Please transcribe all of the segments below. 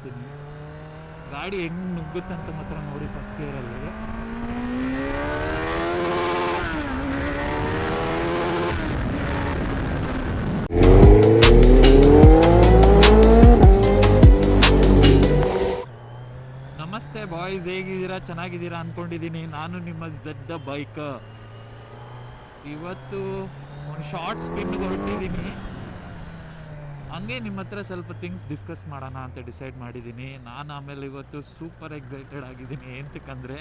ತೋರಿಸ್ತೀನಿ. ಗಾಡಿ ಹೆಂಗೆ ನುಗ್ಗುತ್ತಂತ ಮಾತ್ರ ನೋಡಿ ಫಸ್ಟ್ ಗೇರಲ್ಲಿ. ನಮಸ್ತೆ ಬಾಯ್ಸ್, ಹೇಗಿದ್ದೀರಾ? ಚೆನ್ನಾಗಿದ್ದೀರಾ ಅಂದ್ಕೊಂಡಿದ್ದೀನಿ. ನಾನು ನಿಮ್ಮ ಝೆಡ್ ಬೈಕ್. ಇವತ್ತು ಒಂದು ಶಾರ್ಟ್ ಸ್ಪಿನ್ಗೆ ಹೊರಟಿದ್ದೀನಿ. ಹಂಗೆ ನಿಮ್ಮ ಹತ್ರ ಸ್ವಲ್ಪ ಥಿಂಗ್ಸ್ ಡಿಸ್ಕಸ್ ಮಾಡೋಣ ಅಂತ ಡಿಸೈಡ್ ಮಾಡಿದ್ದೀನಿ. ನಾನು ಆಮೇಲೆ ಇವತ್ತು ಸೂಪರ್ ಎಕ್ಸೈಟೆಡ್ ಆಗಿದ್ದೀನಿ. ಎಂತಕ್ಕಂದರೆ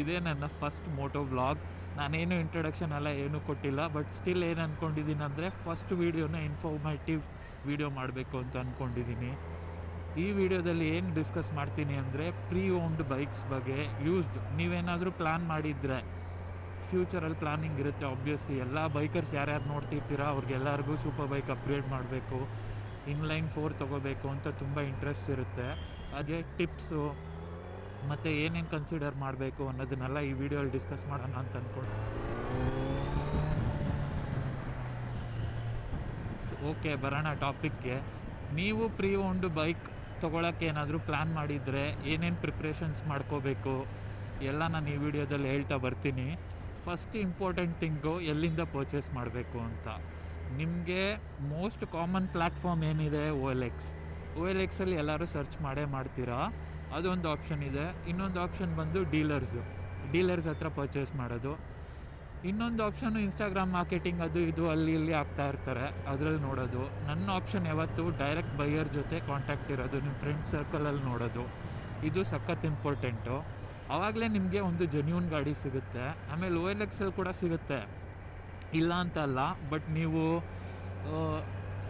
ಇದೇ ನನ್ನ ಫಸ್ಟ್ ಮೋಟೋ ವ್ಲಾಗ್. ನಾನೇನು ಇಂಟ್ರೊಡಕ್ಷನ್ ಎಲ್ಲ ಏನೂ ಕೊಟ್ಟಿಲ್ಲ, ಬಟ್ ಸ್ಟಿಲ್ ಏನು ಅಂದ್ಕೊಂಡಿದ್ದೀನಿ ಅಂದರೆ ಫಸ್ಟ್ ವೀಡಿಯೋನ ಇನ್ಫಾರ್ಮೇಟಿವ್ ವೀಡಿಯೋ ಮಾಡಬೇಕು ಅಂತ ಅಂದ್ಕೊಂಡಿದ್ದೀನಿ. ಈ ವಿಡಿಯೋದಲ್ಲಿ ಏನು ಡಿಸ್ಕಸ್ ಮಾಡ್ತೀನಿ ಅಂದರೆ ಪ್ರೀ ಓನ್ಡ್ ಬೈಕ್ಸ್ ಬಗ್ಗೆ. ಯೂಸ್ಡ್ ನೀವೇನಾದರೂ ಪ್ಲ್ಯಾನ್ ಮಾಡಿದರೆ, ಫ್ಯೂಚರಲ್ಲಿ ಪ್ಲ್ಯಾನಿಂಗ್ ಇರುತ್ತೆ ಆಬ್ವಿಯಸ್ಲಿ. ಎಲ್ಲ ಬೈಕರ್ಸ್ ಯಾರ್ಯಾರು ನೋಡ್ತಿರ್ತೀರಾ ಅವ್ರಿಗೆಲ್ಲರಿಗೂ ಸೂಪರ್ ಬೈಕ್ ಅಪ್ಗ್ರೇಡ್ ಮಾಡಬೇಕು, ಇನ್ಲೈನ್ 4 ತೊಗೋಬೇಕು ಅಂತ ತುಂಬ ಇಂಟ್ರೆಸ್ಟ್ ಇರುತ್ತೆ. ಹಾಗೆ ಟಿಪ್ಸು ಮತ್ತು ಏನೇನು ಕನ್ಸಿಡರ್ ಮಾಡಬೇಕು ಅನ್ನೋದನ್ನೆಲ್ಲ ಈ ವಿಡಿಯೋಲಿ ಡಿಸ್ಕಸ್ ಮಾಡೋಣ ಅಂತ ಅಂದ್ಕೊಂಡು. ಓಕೆ, ಬರೋಣ ಟಾಪಿಕ್ಗೆ. ನೀವು ಪ್ರೀ ಓನ್ಡ್ ಬೈಕ್ ತೊಗೊಳಕ್ಕೆ ಏನಾದರೂ ಪ್ಲ್ಯಾನ್ ಮಾಡಿದರೆ ಏನೇನು ಪ್ರಿಪ್ರೇಷನ್ಸ್ ಮಾಡ್ಕೋಬೇಕು ಎಲ್ಲ ನಾನು ಈ ವಿಡಿಯೋದಲ್ಲಿ ಹೇಳ್ತಾ ಬರ್ತೀನಿ. ಫಸ್ಟ್ ಇಂಪಾರ್ಟೆಂಟ್ ಥಿಂಗು ಎಲ್ಲಿಂದ ಪರ್ಚೇಸ್ ಮಾಡಬೇಕು ಅಂತ. ನಿಮಗೆ ಮೋಸ್ಟ್ ಕಾಮನ್ ಪ್ಲ್ಯಾಟ್ಫಾರ್ಮ್ ಏನಿದೆ OLX ಅಲ್ಲಿ ಎಲ್ಲರೂ ಸರ್ಚ್ ಮಾಡ್ತೀರಾ. ಅದೊಂದು ಆಪ್ಷನ್ ಇದೆ. ಇನ್ನೊಂದು ಆಪ್ಷನ್ ಬಂದು ಡೀಲರ್ಸ್ ಹತ್ರ ಪರ್ಚೇಸ್ ಮಾಡೋದು. ಇನ್ನೊಂದು ಆಪ್ಷನ್ನು ಇನ್ಸ್ಟಾಗ್ರಾಮ್ ಮಾರ್ಕೆಟಿಂಗ್, ಅದು ಇದು ಅಲ್ಲಿ ಇಲ್ಲಿ ಆಗ್ತಾ ಇರ್ತಾರೆ, ಅದರಲ್ಲಿ ನೋಡೋದು. ನನ್ನ ಆಪ್ಷನ್ ಯಾವತ್ತು ಡೈರೆಕ್ಟ್ ಬೈಯರ್ ಜೊತೆ ಕಾಂಟ್ಯಾಕ್ಟ್ ಇರೋದು, ನಿಮ್ಮ ಫ್ರೆಂಡ್ ಸರ್ಕಲಲ್ಲಿ ನೋಡೋದು. ಇದು ಸಖತ್ ಇಂಪಾರ್ಟೆಂಟು. ಆವಾಗಲೇ ನಿಮಗೆ ಒಂದು ಜೆನ್ಯೂನ್ ಗಾಡಿ ಸಿಗುತ್ತೆ. ಆಮೇಲೆ OLX ಅಲ್ಲಿ ಕೂಡ ಸಿಗುತ್ತೆ, ಇಲ್ಲ ಅಂತ ಅಲ್ಲ, ಬಟ್ ನೀವು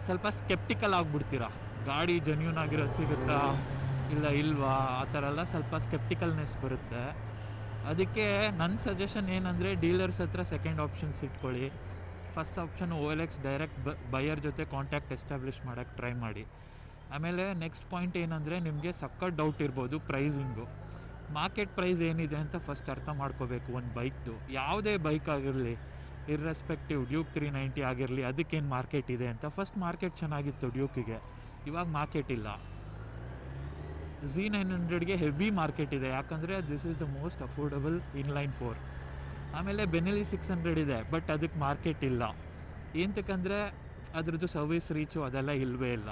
ಸ್ವಲ್ಪ ಸ್ಕೆಪ್ಟಿಕಲ್ ಆಗಿಬಿಡ್ತೀರಾ. ಗಾಡಿ ಜೆನ್ಯೂನ್ ಆಗಿರೋದು ಸಿಗುತ್ತಾ ಇಲ್ವಾ ಆ ಥರ ಎಲ್ಲ ಸ್ವಲ್ಪ ಸ್ಕೆಪ್ಟಿಕಲ್ನೆಸ್ ಬರುತ್ತೆ. ಅದಕ್ಕೆ ನನ್ನ ಸಜೆಷನ್ ಏನಂದರೆ ಡೀಲರ್ಸ್ ಹತ್ರ ಸೆಕೆಂಡ್ ಆಪ್ಷನ್ಸ್ ಇಟ್ಕೊಳ್ಳಿ. First option OLX direct buyer ಜೊತೆ ಕಾಂಟ್ಯಾಕ್ಟ್ ಎಸ್ಟಾಬ್ಲಿಷ್ ಮಾಡೋಕ್ಕೆ ಟ್ರೈ ಮಾಡಿ. ಆಮೇಲೆ ನೆಕ್ಸ್ಟ್ ಪಾಯಿಂಟ್ ಏನಂದರೆ ನಿಮಗೆ ಸಖತ್ ಡೌಟ್ ಇರ್ಬೋದು ಪ್ರೈಸಿಂಗು. ಮಾರ್ಕೆಟ್ ಪ್ರೈಸ್ ಏನಿದೆ ಅಂತ ಫಸ್ಟ್ ಅರ್ಥ ಮಾಡ್ಕೋಬೇಕು ಒಂದು ಬೈಕ್ದು. ಯಾವುದೇ ಬೈಕ್ ಆಗಿರಲಿ, ಇರ್ರೆಸ್ಪೆಕ್ಟಿವ್ ಡ್ಯೂಕ್ 390 ಆಗಿರಲಿ, ಅದಕ್ಕೇನು ಮಾರ್ಕೆಟ್ ಇದೆ ಅಂತ. ಫಸ್ಟ್ ಮಾರ್ಕೆಟ್ ಚೆನ್ನಾಗಿತ್ತು ಡ್ಯೂಕಿಗೆ, ಇವಾಗ ಮಾರ್ಕೆಟ್ ಇಲ್ಲ. Z900ಗೆ ಹೆವಿ ಮಾರ್ಕೆಟ್ ಇದೆ, ಯಾಕಂದರೆ this is the most affordable inline 4. ಆಮೇಲೆ ಬೆನೆಲಿ 600 ಇದೆ, ಬಟ್ ಅದಕ್ಕೆ ಮಾರ್ಕೆಟ್ ಇಲ್ಲ. ಏನಂತಕ್ಕಂದರೆ ಅದ್ರದ್ದು ಸರ್ವಿಸ್ ರೀಚು ಅದೆಲ್ಲ ಇಲ್ಲವೇ ಇಲ್ಲ.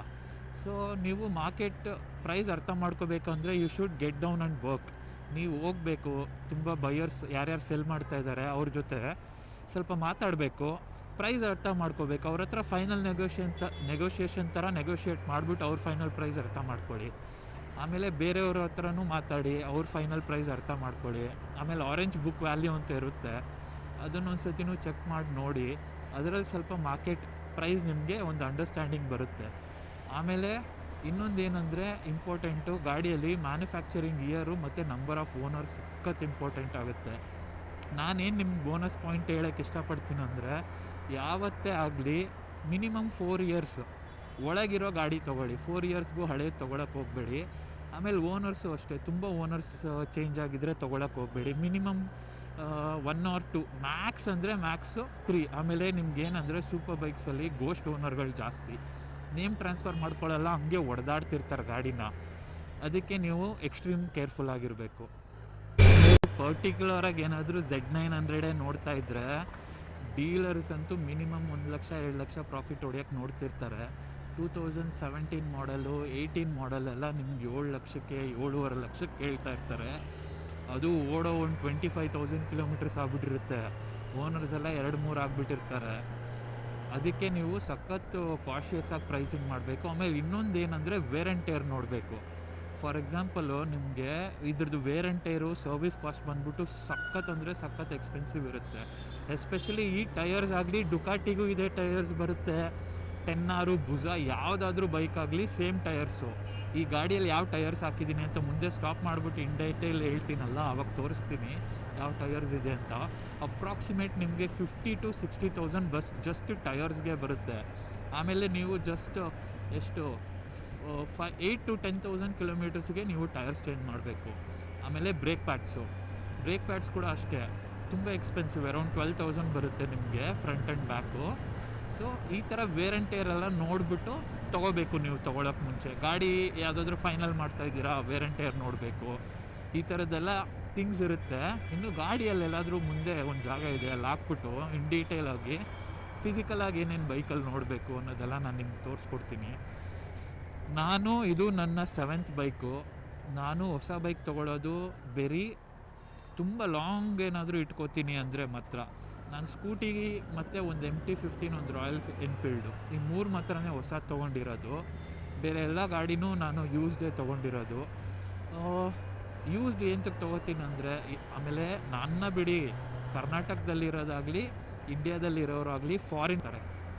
ಸೊ ನೀವು ಮಾರ್ಕೆಟ್ ಪ್ರೈಸ್ ಅರ್ಥ ಮಾಡ್ಕೋಬೇಕಂದ್ರೆ you should get down and work. ನೀವು ಹೋಗಬೇಕು, ತುಂಬ ಬೈಯರ್ಸ್ ಯಾರ್ಯಾರು ಸೆಲ್ ಮಾಡ್ತಾ ಇದ್ದಾರೆ ಅವ್ರ ಜೊತೆ ಸ್ವಲ್ಪ ಮಾತಾಡಬೇಕು, ಪ್ರೈಸ್ ಅರ್ಥ ಮಾಡ್ಕೋಬೇಕು. ಅವ್ರ ಹತ್ರ ಫೈನಲ್ ನೆಗೋಷಿಯೇಷನ್ ಥರ ನೆಗೋಷಿಯೇಟ್ ಮಾಡಿಬಿಟ್ಟು ಅವ್ರ ಫೈನಲ್ ಪ್ರೈಸ್ ಅರ್ಥ ಮಾಡ್ಕೊಳ್ಳಿ. ಆಮೇಲೆ ಬೇರೆಯವ್ರ ಹತ್ರನೂ ಮಾತಾಡಿ ಅವ್ರ ಫೈನಲ್ ಪ್ರೈಸ್ ಅರ್ಥ ಮಾಡ್ಕೊಳ್ಳಿ. ಆಮೇಲೆ ಆರೆಂಜ್ ಬುಕ್ ವ್ಯಾಲ್ಯೂ ಅಂತ ಇರುತ್ತೆ, ಅದನ್ನೊಂದು ಸತಿನೂ ಚೆಕ್ ಮಾಡಿ ನೋಡಿ. ಅದರಲ್ಲಿ ಸ್ವಲ್ಪ ಮಾರ್ಕೆಟ್ ಪ್ರೈಸ್ ನಿಮಗೆ ಒಂದು ಅಂಡರ್ಸ್ಟ್ಯಾಂಡಿಂಗ್ ಬರುತ್ತೆ. ಆಮೇಲೆ ಇನ್ನೊಂದು ಏನಂದರೆ ಇಂಪಾರ್ಟೆಂಟು, ಗಾಡಿಯಲ್ಲಿ ಮ್ಯಾನುಫ್ಯಾಕ್ಚರಿಂಗ್ ಇಯರು ಮತ್ತು ನಂಬರ್ ಆಫ್ ಓನರ್ಸ್ ಸಖತ್ ಇಂಪಾರ್ಟೆಂಟ್ ಆಗುತ್ತೆ. ನಾನೇನು ನಿಮ್ಗೆ ಬೋನಸ್ ಪಾಯಿಂಟ್ ಹೇಳೋಕ್ಕೆ ಇಷ್ಟಪಡ್ತೀನಿ ಅಂದರೆ, ಯಾವತ್ತೇ ಆಗಲಿ ಮಿನಿಮಮ್ 4 ಇಯರ್ಸ್ ಒಳಗಿರೋ ಗಾಡಿ ತೊಗೊಳ್ಳಿ. 4 ಇಯರ್ಸ್ಗೂ ಹಳೇದು ತೊಗೊಳಕ್ಕೆ ಹೋಗಬೇಡಿ. ಆಮೇಲೆ ಓನರ್ಸು ಅಷ್ಟೇ, ತುಂಬ ಓನರ್ಸ್ ಚೇಂಜ್ ಆಗಿದ್ದರೆ ತೊಗೊಳಕ್ಕೆ ಹೋಗಬೇಡಿ. ಮಿನಿಮಮ್ 1 or 2, ಮ್ಯಾಕ್ಸ್ ಅಂದರೆ ಮ್ಯಾಕ್ಸು 3. ಆಮೇಲೆ ನಿಮ್ಗೇನಂದರೆ ಸೂಪರ್ ಬೈಕ್ಸಲ್ಲಿ ಗೋಸ್ಟ್ ಓನರ್ಗಳು ಜಾಸ್ತಿ, ನೇಮ್ ಟ್ರಾನ್ಸ್ಫರ್ ಮಾಡ್ಕೊಳ್ಳಲ್ಲ, ಹಂಗೆ ಹೊಡೆದಾಡ್ತಿರ್ತಾರೆ ಗಾಡಿನ. ಅದಕ್ಕೆ ನೀವು ಎಕ್ಸ್ಟ್ರೀಮ್ ಕೇರ್ಫುಲ್ ಆಗಿರಬೇಕು. ಪರ್ಟಿಕ್ಯುಲರಾಗಿ ಏನಾದರೂ Z900 ನೋಡ್ತಾ ಇದ್ದರೆ ಡೀಲರ್ಸ್ ಅಂತೂ ಮಿನಿಮಮ್ 1 ಲಕ್ಷ 2 ಲಕ್ಷ ಪ್ರಾಫಿಟ್ ಹೊಡೆಯೋಕ್ಕೆ ನೋಡ್ತಿರ್ತಾರೆ. 2017 ಮಾಡಲು 18 ಮಾಡಲೆಲ್ಲ ನಿಮ್ಗೆ 7 ಲಕ್ಷಕ್ಕೆ 7.5 ಲಕ್ಷಕ್ಕೆ ಕೇಳ್ತಾ ಇರ್ತಾರೆ. ಅದು ಓಡೋ ಒಂದು 25,000 ಕಿಲೋಮೀಟರ್ಸ್ ಆಗಿಬಿಟ್ಟಿರುತ್ತೆ. ಓನರ್ಸ್ ಎಲ್ಲ 2-3 ಆಗಿಬಿಟ್ಟಿರ್ತಾರೆ. ಅದಕ್ಕೆ ನೀವು ಸಖತ್ತು ಕಾಶಿಯಸ್ ಆಗಿ ಪ್ರೈಸಿಂಗ್ ಮಾಡಬೇಕು. ಆಮೇಲೆ ಇನ್ನೊಂದು ಏನಂದರೆ ವೇರ್ ಆ್ಯಂಡ್ ಟೇರ್ ನೋಡಬೇಕು. ಫಾರ್ ಎಕ್ಸಾಂಪಲು ನಿಮಗೆ ಇದ್ರದ್ದು wear and tyre service cost ಬಂದ್ಬಿಟ್ಟು ಸಖತ್ ಅಂದರೆ ಸಖತ್ ಎಕ್ಸ್ಪೆನ್ಸಿವ್ ಇರುತ್ತೆ. ಎಸ್ಪೆಷಲಿ ಈ ಟೈರ್ಸ್ ಆಗಲಿ, ಡುಕಾಟಿಗೂ ಇದೇ ಟೈರ್ಸ್ ಬರುತ್ತೆ, 10R, ಬುಜ, ಯಾವುದಾದ್ರೂ ಬೈಕ್ ಆಗಲಿ ಸೇಮ್ ಟೈರ್ಸು. ಈ ಗಾಡಿಯಲ್ಲಿ ಯಾವ ಟೈರ್ಸ್ ಹಾಕಿದ್ದೀನಿ ಅಂತ ಮುಂದೆ ಸ್ಟಾಪ್ ಮಾಡಿಬಿಟ್ಟು ಇನ್ ಡೀಟೇಲ್ ಹೇಳ್ತೀನಲ್ಲ, ಆವಾಗ ತೋರಿಸ್ತೀನಿ ಯಾವ ಟೈರ್ಸ್ ಇದೆ ಅಂತ. ಅಪ್ರಾಕ್ಸಿಮೇಟ್ ನಿಮಗೆ 50,000 to 60,000 ಜಸ್ಟ್ ಟೈರ್ಸ್ಗೆ ಬರುತ್ತೆ. ಆಮೇಲೆ ನೀವು ಜಸ್ಟ್ ಎಷ್ಟು 8,000 to 10,000 ಕಿಲೋಮೀಟರ್ಸ್ಗೆ ನೀವು ಟೈರ್ಸ್ ಚೇಂಜ್ ಮಾಡಬೇಕು. ಆಮೇಲೆ ಬ್ರೇಕ್ ಪ್ಯಾಡ್ಸ್ ಕೂಡ ಅಷ್ಟೇ ತುಂಬ ಎಕ್ಸ್ಪೆನ್ಸಿವ್, ಅರೌಂಡ್ 12,000 ಬರುತ್ತೆ ನಿಮಗೆ ಫ್ರಂಟ್ ಆ್ಯಂಡ್ ಬ್ಯಾಕು. ಸೊ ಈ ಥರ ವೇರ್ ಆ್ಯಂಡ್ ಟೇರ್ ಎಲ್ಲ ನೋಡಿಬಿಟ್ಟು ತೊಗೋಬೇಕು ನೀವು ತೊಗೊಳಕ್ಕೆ ಮುಂಚೆ. ಗಾಡಿ ಯಾವುದಾದ್ರೂ ಫೈನಲ್ ಮಾಡ್ತಾ ಇದ್ದೀರಾ, ವೇರ್ ಆ್ಯಂಡ್ ಟೇರ್ ನೋಡಬೇಕು, ಈ ಥರದ್ದೆಲ್ಲ ಥಿಂಗ್ಸ್ ಇರುತ್ತೆ. ಇನ್ನು ಗಾಡಿಯಲ್ಲಿ ಎಲ್ಲಾದರೂ ಮುಂದೆ ಒಂದು ಜಾಗ ಇದೆ, ಅಲ್ಲಿ ಹಾಕ್ಬಿಟ್ಟು ಇನ್ ಡೀಟೇಲಾಗಿ ಫಿಸಿಕಲಾಗಿ ಏನೇನು ಬೈಕಲ್ಲಿ ನೋಡಬೇಕು ಅನ್ನೋದೆಲ್ಲ ನಾನು ನಿಮ್ಗೆ ತೋರಿಸ್ಕೊಡ್ತೀನಿ. ಇದು ನನ್ನ 7th ಬೈಕು. ನಾನು ಹೊಸ ಬೈಕ್ ತೊಗೊಳ್ಳೋದು ತುಂಬ ಲಾಂಗ್ ಏನಾದರೂ ಇಟ್ಕೋತೀನಿ ಅಂದರೆ ಮಾತ್ರ. ನಾನು ಸ್ಕೂಟಿ ಮತ್ತು ಒಂದು MT-15, ಒಂದು ರಾಯಲ್ ಎನ್ಫೀಲ್ಡು, ಈ 3 ಮಾತ್ರನೇ ಹೊಸ ತೊಗೊಂಡಿರೋದು. ಬೇರೆ ಎಲ್ಲ ಗಾಡಿನೂ ನಾನು ಯೂಸ್ಡೇ ತೊಗೊಂಡಿರೋದು. ಯೂಸ್ಡ್ ಏನಕ್ಕೆ ತೊಗೋತೀನಿ ಅಂದರೆ, ಆಮೇಲೆ ನನ್ನ ಬಿಡಿ, ಕರ್ನಾಟಕದಲ್ಲಿರೋದಾಗಲಿ ಇಂಡಿಯಾದಲ್ಲಿರೋರಾಗಲಿ ಫಾರಿನ್ ಥರ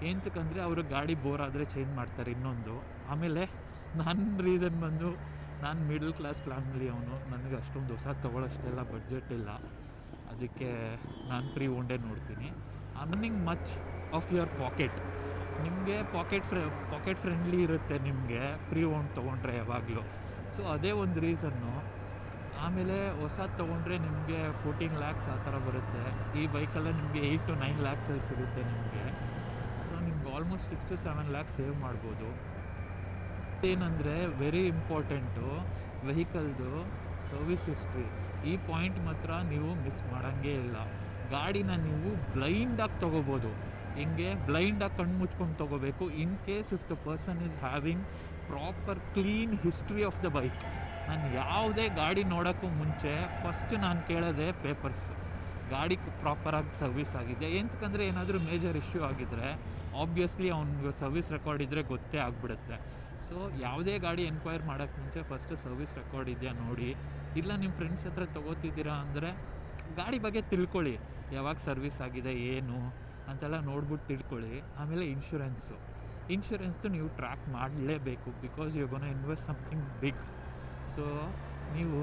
ಏನಕ್ಕಂದರೆ ಅವರು ಗಾಡಿ ಬೋರ್ ಆದರೆ ಚೇಂಜ್ ಮಾಡ್ತಾರೆ. ಇನ್ನೊಂದು ಆಮೇಲೆ ನನ್ನ ರೀಸನ್ ಬಂದು, ನಾನು ಮಿಡಲ್ ಕ್ಲಾಸ್ ಫ್ಯಾಮಿಲಿ ಅವನು, ನನಗೆ ಅಷ್ಟೊಂದು ಹೊಸ ತೊಗೊಳ್ಳೋಷ್ಟೆಲ್ಲ ಬಡ್ಜೆಟ್ ಇಲ್ಲ. ಅದಕ್ಕೆ ನಾನು ಪ್ರೀ ಓನ್ಡೇ ನೋಡ್ತೀನಿ. Earning much of your packet. ನಿಮಗೆ ಪಾಕೆಟ್ ಫ್ರೆಂಡ್ಲಿ ಇರುತ್ತೆ ನಿಮಗೆ ಪ್ರೀ ಓನ್ ತೊಗೊಂಡ್ರೆ ಯಾವಾಗಲೂ. ಸೊ ಅದೇ ಒಂದು ರೀಸನ್ನು. ಆಮೇಲೆ ಹೊಸ ತೊಗೊಂಡ್ರೆ ನಿಮಗೆ 14 lakhs ಆ ಥರ ಬರುತ್ತೆ. ಈ ಬೈಕಲ್ಲೇ ನಿಮಗೆ 8 to 9 lakhsಲ್ಲಿ ಸಿಗುತ್ತೆ ನಿಮಗೆ. ಸೊ ನಿಮ್ಗೆ ಆಲ್ಮೋಸ್ಟ್ 6 to 7 lakhs ಸೇವ್ ಮಾಡ್ಬೋದು. ಏನಂದರೆ ವೆರಿ ಇಂಪಾರ್ಟೆಂಟು, ವೆಹಿಕಲ್ದು ಸರ್ವಿಸ್ ಹಿಸ್ಟ್ರಿ. ಈ ಪಾಯಿಂಟ್ ಮಾತ್ರ ನೀವು ಮಿಸ್ ಮಾಡೋಂಗೇ ಇಲ್ಲ. ಗಾಡಿನ ನೀವು ಬ್ಲೈಂಡಾಗಿ ತೊಗೋಬೋದು. ಹಿಂಗೆ ಬ್ಲೈಂಡಾಗಿ ಕಣ್ಣು ಮುಚ್ಕೊಂಡು ತೊಗೋಬೇಕು. In case if the person is having proper clean history of the bike. ನಾನು ಯಾವುದೇ ಗಾಡಿ ನೋಡೋಕ್ಕೂ ಮುಂಚೆ ಫಸ್ಟ್ ನಾನು ಕೇಳೋದೆ ಪೇಪರ್ಸ್. ಗಾಡಿ ಪ್ರಾಪರಾಗಿ ಸರ್ವಿಸ್ ಆಗಿದೆ. ಏನಕ್ಕಂದರೆ ಏನಾದರೂ ಮೇಜರ್ ಇಶ್ಯೂ ಆಗಿದ್ದರೆ ಆಬ್ವಿಯಸ್ಲಿ ಅವ್ನಿಗೆ ಸರ್ವಿಸ್ ರೆಕಾರ್ಡ್ ಇದ್ದರೆ ಗೊತ್ತೇ ಆಗಿಬಿಡುತ್ತೆ. ಸೊ ಯಾವುದೇ ಗಾಡಿ ಎನ್ಕ್ವೈರ್ ಮಾಡೋಕ್ಕೆ ಮುಂಚೆ ಫಸ್ಟು ಸರ್ವಿಸ್ ರೆಕಾರ್ಡ್ ಇದೆಯಾ ನೋಡಿ. ಇಲ್ಲ ನಿಮ್ಮ ಫ್ರೆಂಡ್ಸ್ ಹತ್ರ ತೊಗೋತಿದ್ದೀರಾ ಅಂದರೆ ಗಾಡಿ ಬಗ್ಗೆ ತಿಳ್ಕೊಳ್ಳಿ, ಯಾವಾಗ ಸರ್ವಿಸ್ ಆಗಿದೆ ಏನು ಅಂತೆಲ್ಲ ನೋಡ್ಬಿಟ್ಟು ತಿಳ್ಕೊಳ್ಳಿ. ಆಮೇಲೆ ಇನ್ಶೂರೆನ್ಸು ನೀವು ಟ್ರ್ಯಾಕ್ ಮಾಡಲೇಬೇಕು, because you gonna invest something big. So ನೀವು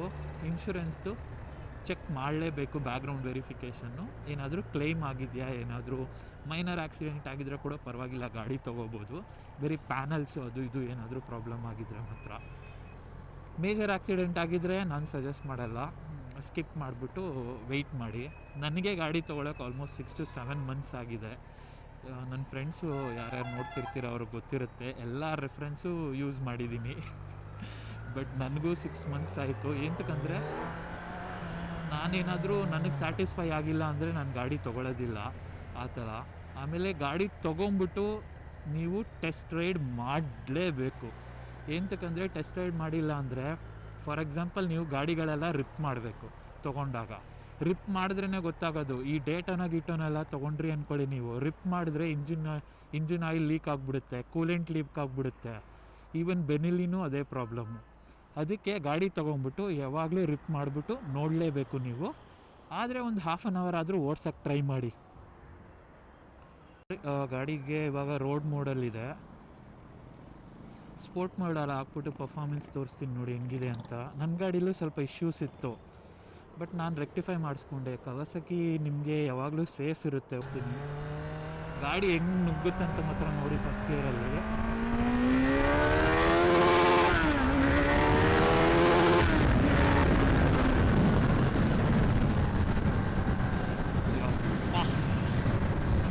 ಇನ್ಶೂರೆನ್ಸ್ದು ಚೆಕ್ ಮಾಡಲೇಬೇಕು. ಬ್ಯಾಕ್ಗ್ರೌಂಡ್ ವೆರಿಫಿಕೇಷನ್ನು, ಏನಾದರೂ ಕ್ಲೈಮ್ ಆಗಿದೆಯಾ, ಏನಾದರೂ ಮೈನರ್ ಆಕ್ಸಿಡೆಂಟ್ ಆಗಿದ್ರೆ ಕೂಡ ಪರವಾಗಿಲ್ಲ, ಗಾಡಿ ತೊಗೋಬೋದು. ಬರೀ ಪ್ಯಾನಲ್ಸು ಅದು ಇದು ಏನಾದರೂ ಪ್ರಾಬ್ಲಮ್ ಆಗಿದ್ದರೆ ಮಾತ್ರ. ಮೇಜರ್ ಆಕ್ಸಿಡೆಂಟ್ ಆಗಿದ್ದರೆ ನಾನು ಸಜೆಸ್ಟ್ ಮಾಡಲ್ಲ, ಸ್ಕಿಪ್ ಮಾಡಿಬಿಟ್ಟು ವೆಯ್ಟ್ ಮಾಡಿ. ನನಗೆ ಗಾಡಿ ತೊಗೊಳಕ್ಕೆ ಆಲ್ಮೋಸ್ಟ್ 6 to 7 months ಆಗಿದೆ. ನನ್ನ ಫ್ರೆಂಡ್ಸು ಯಾರ್ಯಾರು ನೋಡ್ತಿರ್ತೀರ ಅವ್ರಿಗೆ ಗೊತ್ತಿರುತ್ತೆ, ಎಲ್ಲ ರೆಫರೆನ್ಸು ಯೂಸ್ ಮಾಡಿದ್ದೀನಿ. ಬಟ್ ನನಗೂ 6 months ಆಯಿತು. ಏನಕ್ಕಂದರೆ ನಾನೇನಾದರೂ ನನಗೆ ಸ್ಯಾಟಿಸ್ಫೈ ಆಗಿಲ್ಲ ಅಂದರೆ ನಾನು ಗಾಡಿ ತೊಗೊಳ್ಳೋದಿಲ್ಲ ಆ ಥರ. ಆಮೇಲೆ ಗಾಡಿ ತೊಗೊಂಬಿಟ್ಟು ನೀವು ಟೆಸ್ಟ್ ರೈಡ್ ಮಾಡಲೇಬೇಕು. ಏನಕ್ಕಂದರೆ ಟೆಸ್ಟ್ ರೈಡ್ ಮಾಡಿಲ್ಲ ಅಂದರೆ, ಫಾರ್ ಎಕ್ಸಾಂಪಲ್ ನೀವು ಗಾಡಿಗಳೆಲ್ಲ ರಿಪ್ ಮಾಡಬೇಕು ತೊಗೊಂಡಾಗ. ರಿಪ್ ಮಾಡಿದ್ರೇ ಗೊತ್ತಾಗೋದು. ಈ ಗೀಟೋನೆಲ್ಲ ತೊಗೊಂಡ್ರಿ ಅಂದ್ಕೊಳ್ಳಿ, ನೀವು ರಿಪ್ ಮಾಡಿದ್ರೆ ಇಂಜಿನ್ ಆಯಿಲ್ ಲೀಕ್ ಆಗಿಬಿಡುತ್ತೆ, ಕೂಲೆಂಟ್ ಲೀಕ್ ಆಗಿಬಿಡುತ್ತೆ. ಈವನ್ ಬೆನಿಲಿನೂ ಅದೇ ಪ್ರಾಬ್ಲಮ್ಮು. ಅದಕ್ಕೆ ಗಾಡಿ ತೊಗೊಂಬಿಟ್ಟು ಯಾವಾಗಲೂ ರಿಪ್ ಮಾಡಿಬಿಟ್ಟು ನೋಡಲೇಬೇಕು ನೀವು. ಆದರೆ ಒಂದು 1/2 hour ಆದರೂ ಓಡ್ಸೋಕ್ಕೆ ಟ್ರೈ ಮಾಡಿ. ಗಾಡಿಗೆ ಇವಾಗ ರೋಡ್ ಮೋಡಲ್ಲಿದೆ. ಸ್ಪೋರ್ಟ್ ಮೋಡಲ್ಲಿ ಹಾಕ್ಬಿಟ್ಟು ಪರ್ಫಾರ್ಮೆನ್ಸ್ ತೋರಿಸ್ತೀನಿ ನೋಡಿ ಹೆಂಗಿದೆ ಅಂತ. ನನ್ನ ಗಾಡೀಲೂ ಸ್ವಲ್ಪ ಇಶ್ಯೂಸ್ ಇತ್ತು, ಬಟ್ ನಾನು ರೆಕ್ಟಿಫೈ ಮಾಡಿಸ್ಕೊಂಡೆ. ಕವಾಸಕಿ ನಿಮಗೆ ಯಾವಾಗಲೂ ಸೇಫ್ ಇರುತ್ತೆ. ಹೋಗ್ತೀನಿ ಗಾಡಿ ಹೆಂಗೆ ನುಗ್ಗುತ್ತಂತ ಮಾತ್ರ ನೋಡಿ ಫಸ್ಟ್ ಗೇರಲ್ಲಿ.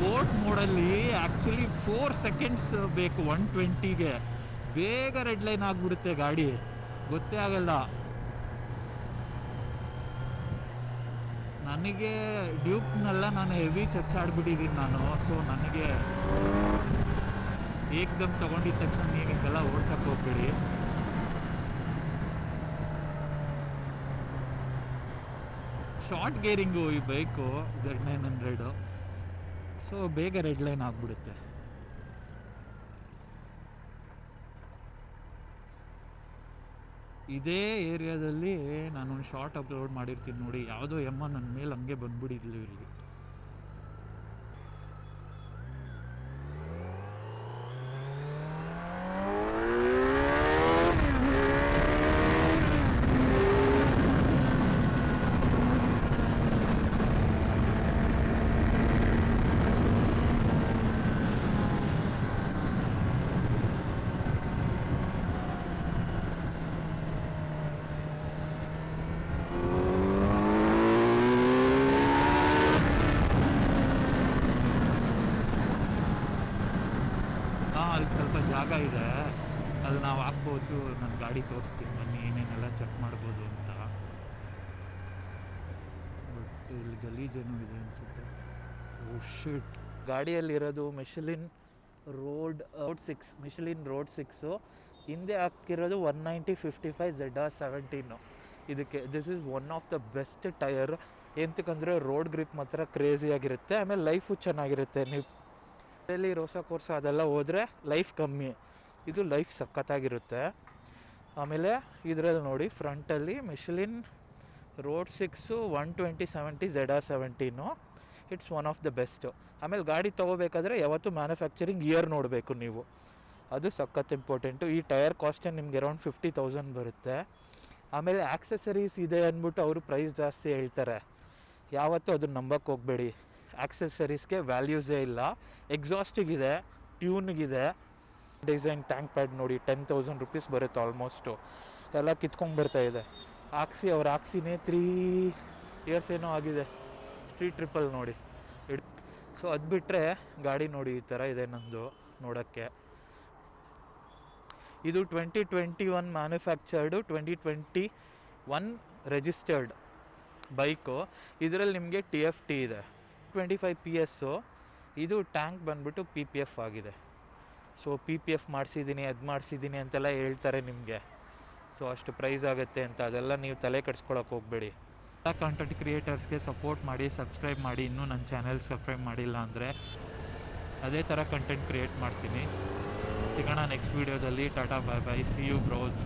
ಸ್ಪೋರ್ಟ್ ಮೋಡಲ್ಲಿ ಆ್ಯಕ್ಚುಲಿ 4 seconds ಬೇಕು 120ಗೆ. ಬೇಗ ರೆಡ್ ಲೈನ್ ಆಗಿಬಿಡುತ್ತೆ ಗಾಡಿ, ಗೊತ್ತೇ ಆಗಲ್ಲ. ನನಗೆ ಡ್ಯೂಕ್ನೆಲ್ಲ ನಾನು ಹೆವಿ ಚಚ್ಚಾಡ್ಬಿಟ್ಟಿದ್ದೀನಿ ನಾನು. ಸೊ ನನಗೆ ಏಕ್ದಮ್ ತೊಗೊಂಡಿದ್ದ ತಕ್ಷಣ ನೀವೆಲ್ಲ ಓಡ್ಸೋಕ್ಕೆ ಹೋಗ್ಬೇಡಿ. ಶಾರ್ಟ್ ಗೇರಿಂಗು ಈ ಬೈಕು Z900. ಸೊ ಬೇಗ ರೆಡ್ ಲೈನ್ ಆಗಿಬಿಡುತ್ತೆ. ಇದೇ ಏರಿಯಾದಲ್ಲಿ ನಾನೊಂದು ಶಾರ್ಟ್ ಅಪ್ಲೋಡ್ ಮಾಡಿರ್ತೀನಿ ನೋಡಿ. ಯಾವುದೋ ನನ್ನ ಮೇಲೆ ಹಂಗೆ ಬಂದ್ಬಿಟ್ಟಿದ್ಲು ಇಲ್ಲಿ. ಫಸ್ಟು ನನ್ನ ಗಾಡಿ ತೋರಿಸ್ತೀನಿ ಬನ್ನಿ, ಏನೇನೆಲ್ಲ ಚೆಕ್ ಮಾಡ್ಬೋದು ಅಂತ. ಬಟ್ ಇಲ್ಲಿ ಗಲೀಜೇನೋ ಇದೆ ಅನಿಸುತ್ತೆ. ಓ ಶಿಟ್. ಗಾಡಿಯಲ್ಲಿರೋದು ಮಿಷಲಿನ್ ರೋಡ್ 6 ಹಿಂದೆ ಹಾಕಿರೋದು 190/55 ZR17. ಇದಕ್ಕೆ this is one of the best tyre. ಎಂತಕ್ಕಂದರೆ ರೋಡ್ ಗ್ರಿಪ್ ಮಾತ್ರ ಕ್ರೇಜಿಯಾಗಿರುತ್ತೆ, ಆಮೇಲೆ ಲೈಫು ಚೆನ್ನಾಗಿರುತ್ತೆ. ನೀವು ಇಲ್ಲಿ ರೋಸಾ ಕೋರ್ಸ ಅದೆಲ್ಲ ಹೋದರೆ ಲೈಫ್ ಕಮ್ಮಿ, ಇದು ಲೈಫ್ ಸಖತ್ತಾಗಿರುತ್ತೆ. ಆಮೇಲೆ ಇದರಲ್ಲಿ ನೋಡಿ ಫ್ರಂಟಲ್ಲಿ Michelin road 6 120/70 ZR17. It's one of the best. ಆಮೇಲೆ ಗಾಡಿ ತೊಗೋಬೇಕಾದ್ರೆ ಯಾವತ್ತೂ ಮ್ಯಾನುಫ್ಯಾಕ್ಚರಿಂಗ್ ಇಯರ್ ನೋಡಬೇಕು ನೀವು, ಅದು ಸಖತ್ ಇಂಪಾರ್ಟೆಂಟು. ಈ ಟೈರ್ ಕಾಸ್ಟೇ ನಿಮ್ಗೆ ಅರೌಂಡ್ 50,000 ಬರುತ್ತೆ. ಆಮೇಲೆ ಆಕ್ಸೆಸರೀಸ್ ಇದೆ ಅಂದ್ಬಿಟ್ಟು ಅವರು ಪ್ರೈಸ್ ಜಾಸ್ತಿ ಹೇಳ್ತಾರೆ, ಯಾವತ್ತೂ ಅದನ್ನು ನಂಬಕ್ಕೆ ಹೋಗಬೇಡಿ. ಆಕ್ಸೆಸರೀಸ್ಗೆ ವ್ಯಾಲ್ಯೂಸೇ ಇಲ್ಲ. ಎಕ್ಸಾಸ್ಟಿಗಿದೆ, ಟ್ಯೂನ್ಗಿದೆ, ಡಿಸೈನ್ ಟ್ಯಾಂಕ್ ಪ್ಯಾಡ್ ನೋಡಿ 10,000 ರೂಪೀಸ್ ಬರುತ್ತೆ ಆಲ್ಮೋಸ್ಟು. ಎಲ್ಲ ಕಿತ್ಕೊಂಡ್ಬರ್ತಾ ಇದೆ. ಅವ್ರು ಹಾಕ್ಸಿನೇ 3 ಇಯರ್ಸ್ ಏನೋ ಆಗಿದೆ. ಸ್ಟ್ರೀಟ್ ಟ್ರಿಪ್ಪಲ್ ನೋಡಿ. ಸೊ ಅದು ಬಿಟ್ಟರೆ ಗಾಡಿ ನೋಡಿ ಈ ಥರ ಇದೆ ನಂದು ನೋಡೋಕ್ಕೆ. ಇದು 2021 ಮ್ಯಾನುಫ್ಯಾಕ್ಚರ್ಡು, 2021 ರಿಜಿಸ್ಟರ್ಡ್ ಬೈಕು. ಇದರಲ್ಲಿ ನಿಮಗೆ TFT ಇದೆ, 25 PS. ಇದು ಟ್ಯಾಂಕ್ ಬಂದ್ಬಿಟ್ಟು PPF ಆಗಿದೆ. ಸೊ PPF ಮಾಡಿಸಿದ್ದೀನಿ, ಅದು ಮಾಡಿಸಿದ್ದೀನಿ ಅಂತೆಲ್ಲ ಹೇಳ್ತಾರೆ ನಿಮಗೆ. ಸೊ ಅಷ್ಟು ಪ್ರೈಸ್ ಆಗುತ್ತೆ ಅಂತ, ಅದೆಲ್ಲ ನೀವು ತಲೆ ಕೆಡಿಸ್ಕೊಳಕ್ಕೆ ಹೋಗಬೇಡಿ. ಎಲ್ಲ ಕಂಟೆಂಟ್ ಕ್ರಿಯೇಟರ್ಸ್ಗೆ ಸಪೋರ್ಟ್ ಮಾಡಿ, ಸಬ್ಸ್ಕ್ರೈಬ್ ಮಾಡಿ. ಇನ್ನೂ ನನ್ನ ಚಾನೆಲ್ ಸಬ್ಸ್ಕ್ರೈಬ್ ಮಾಡಿಲ್ಲ ಅಂದರೆ ಅದೇ ಥರ ಕಂಟೆಂಟ್ ಕ್ರಿಯೇಟ್ ಮಾಡ್ತೀನಿ. ಸಿಗೋಣ ನೆಕ್ಸ್ಟ್ ವೀಡಿಯೋದಲ್ಲಿ. ಟಾಟಾ, ಬಾಯ್ ಬಾಯ್, ಸಿ ಯು ಬ್ರೋಸ್.